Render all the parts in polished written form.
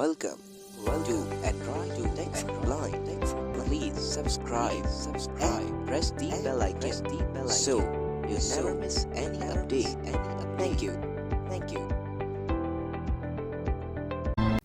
Welcome to Android Tech Blind. Please subscribe and press the bell icon so you never miss any update. Thank you.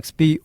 XP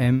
M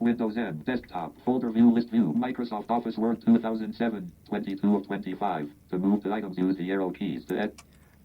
Windows M desktop folder view list view Microsoft Office Word 2007 22 of 25 to move the items use the arrow keys to add।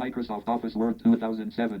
Microsoft Office Word 2007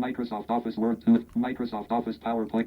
Microsoft Office Word 2 Microsoft Office PowerPoint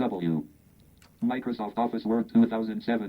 W Microsoft Office Word 2007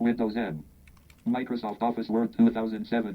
Windows M Microsoft Office Word 2007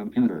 computer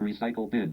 recycle bin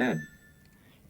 N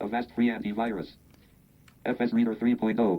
Avast free antivirus FS Reader 3.0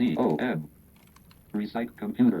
COM recycle computer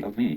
AV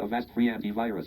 Avast free antivirus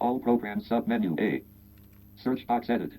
all programs sub menu A search box edit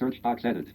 search box edit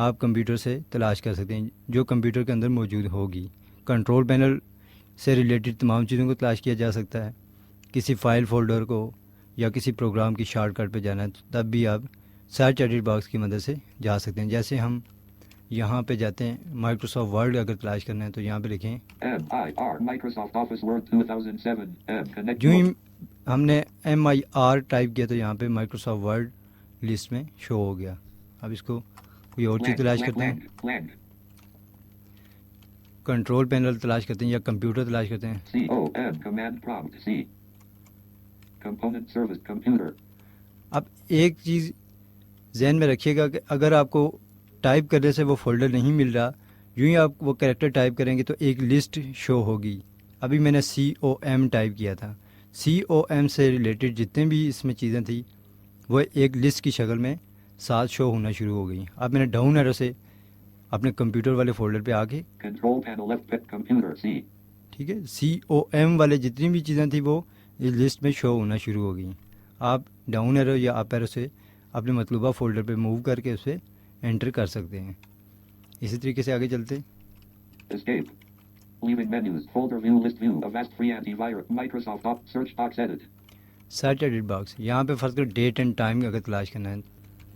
آپ computer سے تلاش کر سکتے ہیں جو computer کے اندر موجود ہوگی. کنٹرول پینل سے ریلیٹڈ تمام چیزوں کو تلاش کیا جا سکتا ہے. کسی فائل فولڈر کو یا کسی پروگرام کی شارٹ کٹ پہ جانا ہے تب بھی آپ سرچ ایڈٹ باکس کی مدد سے جا سکتے ہیں. جیسے ہم یہاں پہ جاتے ہیں مائکروسافٹ ورڈ اگر تلاش کرنا ہے تو یہاں پہ لکھیں Microsoft Office Word 2007 connect جو ہی ہم نے MIR ٹائپ کیا تو یہاں پہ مائکروسافٹ ورڈ لسٹ میں شو ہو گیا. اب اس کو کوئی اور چیز تلاش کرتے ہیں, کنٹرول پینل تلاش کرتے ہیں یا کمپیوٹر تلاش کرتے ہیں. COM command prompt C component service computer اب ایک چیز ذہن میں رکھیے گا کہ اگر آپ کو ٹائپ کرنے سے وہ فولڈر نہیں مل رہا, یوں ہی آپ وہ کریکٹر ٹائپ کریں گے تو ایک لسٹ شو ہوگی. ابھی میں نے COM ٹائپ کیا تھا, COM سے ریلیٹڈ جتنے بھی اس میں چیزیں تھیں وہ ایک لسٹ کی شکل میں ساتھ شو ہونا شروع ہو گئی. اب میں نے ڈاؤن ایرو سے اپنے کمپیوٹر والے فولڈر پہ آ کے control panel left pick computer C ٹھیک ہے COM والے جتنی بھی چیزیں تھیں وہ اس لسٹ میں شو ہونا شروع ہو گئیں. آپ ڈاؤن ایرو یا اپ ایرو سے اپنے مطلوبہ فولڈر پہ موو کر کے اسے انٹر کر سکتے ہیں. اسی طریقے سے آگے چلتے escape leaving menus folder view list view avast free antivirus Microsoft search box edit search edit box. یہاں پہ فرض کر ڈیٹ اینڈ ٹائم اگر تلاش کرنا ہے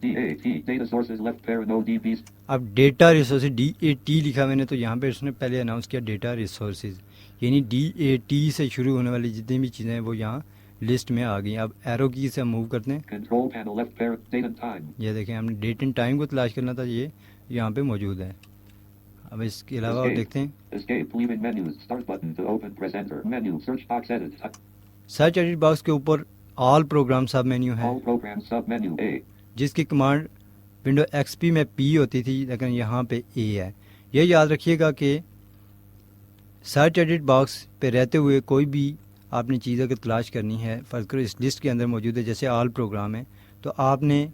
DAT data sources left parent ODBs اب ڈیٹا ریسورسز DAT لکھا میں نے تو یہاں پہ اس نے پہلے اناؤنس کیا ڈیٹا ریسورسز, یعنی DAT سے شروع ہونے والی جتنی بھی چیزیں ہیں وہ یہاں لسٹ میں آ گئی. اب ایرو کی سے ہم موو کرتے ہیں, control panel left parent date and time یہ دیکھیں ہم نے ڈیٹ اینڈ ٹائم کو تلاش کرنا تھا, یہ یہاں پہ موجود ہے. اب اس کے علاوہ اور دیکھتے ہیں escape leaving menus start button to open press enter menu search box edit search edit box کے اوپر آل پروگرام سب مینیو ہے all programs sub menu A جس کی کمانڈ ونڈو XP میں P ہوتی تھی لیکن یہاں پہ A ہے. یہ یاد رکھیے گا کہ سرچ ایڈٹ باکس پہ رہتے ہوئے کوئی بھی آپ نے چیز اگر تلاش کرنی ہے, فرض کرو اس لسٹ کے اندر موجود ہے جیسے آل پروگرام ہے, تو آپ نے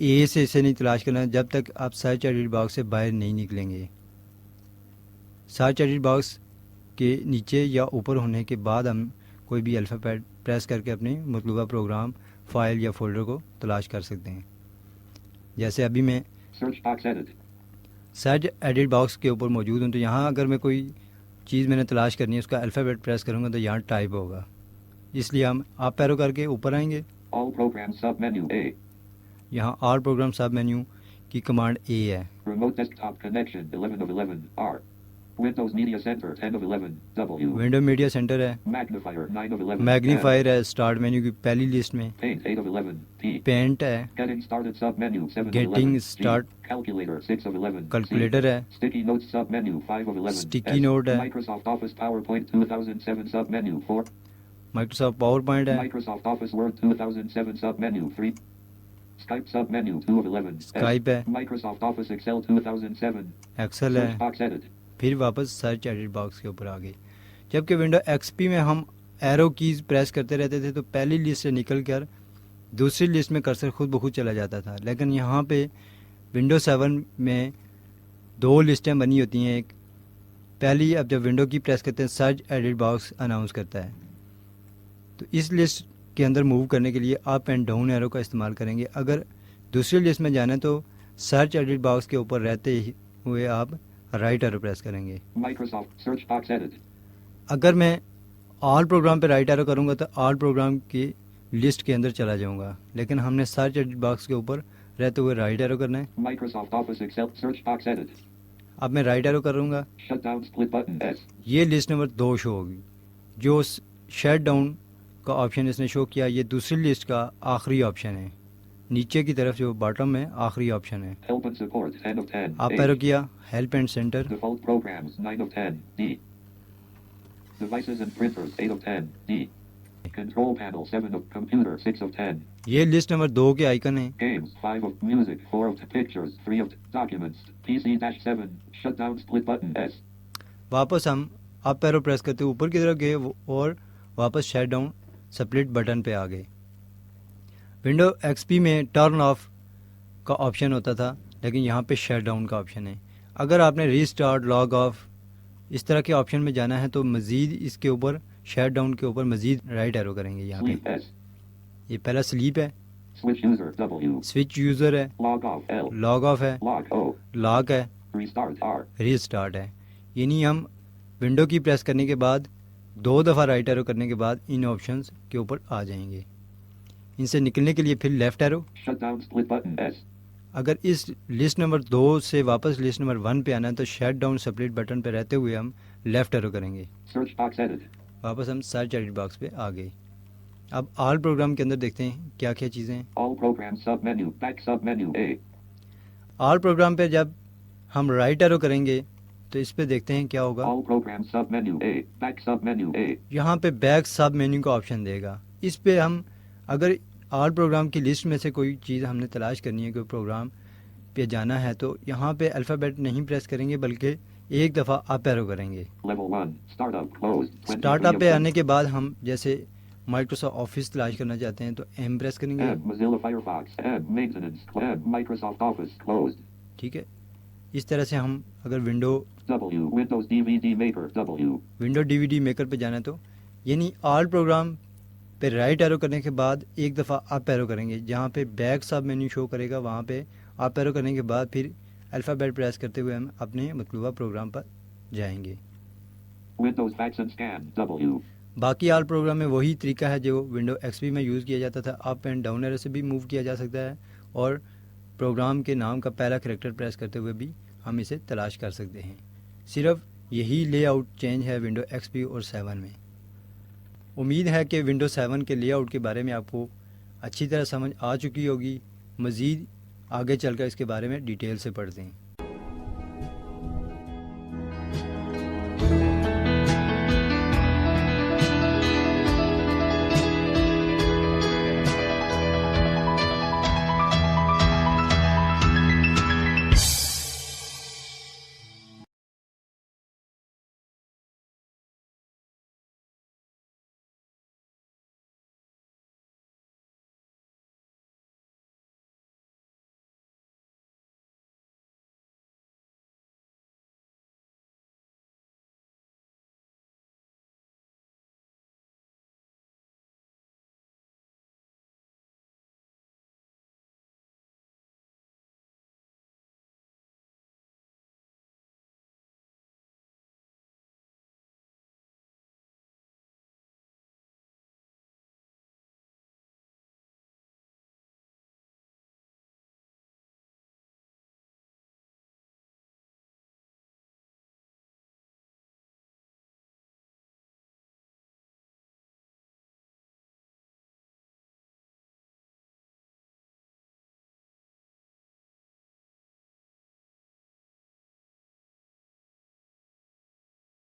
A سے اسے نہیں تلاش کرنا جب تک آپ سرچ ایڈٹ باکس سے باہر نہیں نکلیں گے. سرچ ایڈٹ باکس کے نیچے یا اوپر ہونے کے بعد ہم کوئی بھی الفابیٹ پریس کر کے اپنی مطلوبہ پروگرام فائل یا فولڈر کو تلاش کر سکتے ہیں. جیسے ابھی میں search box edit search edit box کے اوپر موجود ہوں تو یہاں اگر میں کوئی چیز میں نے تلاش کرنی ہے اس کا الفابیٹ پریس کروں گا تو یہاں ٹائپ ہوگا, اس لیے ہم آپ ایرو کر کے اوپر آئیں گے. all programs sub menu A یہاں آل پروگرام سب مینیو کی کمانڈ A ہے. remote desktop connection 11 of 11 R Windows Media Center 10 of 11 W window media centre ہے, magnifier 9 of 11 میگنیفائر ہے اسٹارٹ مینیو کی پہلی لسٹ میں, paint 8 of 11 P پینٹ ہے, getting started sub menu 7 of Getting 11 start G calculator 6 of 11 C calculator ہے, sticky notes sub menu 5 of 11 Sticky S note ہے. Microsoft Office PowerPoint 2007 sub menu 4 Microsoft power point ہے, Microsoft Office Word 2007 sub menu 3 Skype sub menu 2 of 11 S Skype ہے, Microsoft Office Excel 2007 Excel ہے. search box edit پھر واپس search edit box کے اوپر آ گئے. جبکہ ونڈو XP میں ہم ایرو کیز پریس کرتے رہتے تھے تو پہلی لسٹ سے نکل کر دوسری لسٹ میں کرسر خود بخود چلا جاتا تھا, لیکن یہاں پہ ونڈو 7 میں دو لسٹیں بنی ہوتی ہیں. ایک پہلی اب جب ونڈو کی پریس کرتے ہیں سرچ ایڈٹ باکس اناؤنس کرتا ہے, تو اس لسٹ کے اندر موو کرنے کے لیے اپ اینڈ ڈاؤن ایرو کا استعمال کریں گے. اگر دوسری لسٹ میں جانا ہے تو سرچ ایڈٹ باکس کے اوپر رہتے ہوئے آپ رائٹ ایرو پریس کریں گے. Microsoft search box edit اگر میں آل پروگرام پہ رائٹ ایرو کروں گا تو آل پروگرام کی لسٹ کے اندر چلا جاؤں گا, لیکن ہم نے سرچ ایڈٹ باکس کے اوپر رہتے ہوئے رائٹ ایرو کرنا ہے. Microsoft Office Excel search box edit اب میں رائٹ ایرو کروں گا, shut down split button S یہ لسٹ نمبر 2 شو ہوگی. جو شٹ ڈاؤن کا آپشن اس نے شو کیا یہ دوسری لسٹ کا آخری آپشن ہے, نیچے کی طرف جو باٹم میں آخری آپشن ہے. help and support 10 of 10 آپ H ایرو کیا, help and centre, default programs 9 of 10 D devices and printers 8 of 10 D control panel 7 of computer 6 of 10 یہ لسٹ نمبر 2 کے آئیکن ہیں. games 5 of music 4 of pictures 3 of documents PC-7 shut down split button S واپس ہم اپ arrow press کرتے اوپر کی طرف گئے اور واپس شٹ ڈاؤن سپلٹ بٹن پہ آ گئے. ونڈو XP میں ٹرن آف کا آپشن ہوتا تھا لیکن یہاں پہ شٹ ڈاؤن کا آپشن ہے. اگر آپ نے ریسٹارٹ لاگ آف اس طرح کے آپشن میں جانا ہے تو مزید اس کے اوپر شٹ ڈاؤن کے اوپر مزید رائٹ ایرو کریں گے. یہاں پہ sleep S یہ پہلا سلیپ ہے, Switch user W. Switch user ہے, Log off L. Log of ہے, Log O. لاگ ہے, Restart R. ری اسٹارٹ ہے. یعنی ہم ونڈو کی پریس کرنے کے بعد 2 دفعہ رائٹ ایرو کرنے کے بعد ان آپشنز کے اوپر آ جائیں گے. ان سے نکلنے کے لیے پھر left arrow. Shut down split button S. اگر اس لسٹ نمبر 2 سے واپس لسٹ نمبر 1 پہ آنا ہے تو شٹ ڈاؤن سپریٹ بٹن پہ رہتے ہوئے ہم لیفٹ ایرو کریں گے. Search box edit. واپس ہم سرچ ایڈٹ باکس پہ آ گئے. اب آل پروگرام کے اندر دیکھتے ہیں کیا کیا چیزیں ہیں. All programs submenu. Back submenu A. All programme پہ جب ہم رائٹ ایرو کریں گے تو اس پہ دیکھتے ہیں کیا ہوگا. All programs submenu A. Back submenu A. یہاں پہ بیک سب مینیو کا آپشن دے گا. اس پہ ہم اگر آل پروگرام کی لسٹ میں سے کوئی چیز ہم نے تلاش کرنی ہے, کوئی پروگرام پہ جانا ہے تو یہاں پہ الفابیٹ نہیں پریس کریں گے بلکہ ایک دفعہ اپ ایرو کریں گے. Level 1. Startup closed. Start up پہ آنے کے بعد ہم جیسے مائکروسافٹ آفس تلاش کرنا چاہتے ہیں تو ایم پریس کریں گے. M. Mozilla Firefox. M. Maintenance. M. Microsoft Office closed. ٹھیک ہے. اس طرح سے ہم اگر window W. Windows DVD Maker W. Window D V D maker پہ جانا ہے تو یعنی آل پروگرام پہ رائٹ ایرو کرنے کے بعد ایک دفعہ اپ ایرو کریں گے. جہاں پہ بیک سب مینیو شو کرے گا وہاں پہ اپ ایرو کرنے کے بعد پھر الفابیٹ پریس کرتے ہوئے ہم اپنے مطلوبہ پروگرام پر جائیں گے. Windows Fax and Scan W. باقی آل پروگرام میں وہی طریقہ ہے جو ونڈو ایکس پی میں یوز کیا جاتا تھا. اپ اینڈ ڈاؤن ایرو سے بھی موو کیا جا سکتا ہے اور پروگرام کے نام کا پہلا کریکٹر پریس کرتے ہوئے بھی ہم اسے تلاش کر سکتے ہیں. صرف یہی لے آؤٹ چینج ہے ونڈو ایکس پی اور 7 میں. امید ہے کہ ونڈو 7 کے لے آؤٹ کے بارے میں آپ کو اچھی طرح سمجھ آ چکی ہوگی. مزید آگے چل کر اس کے بارے میں ڈیٹیل سے پڑھتے ہیں.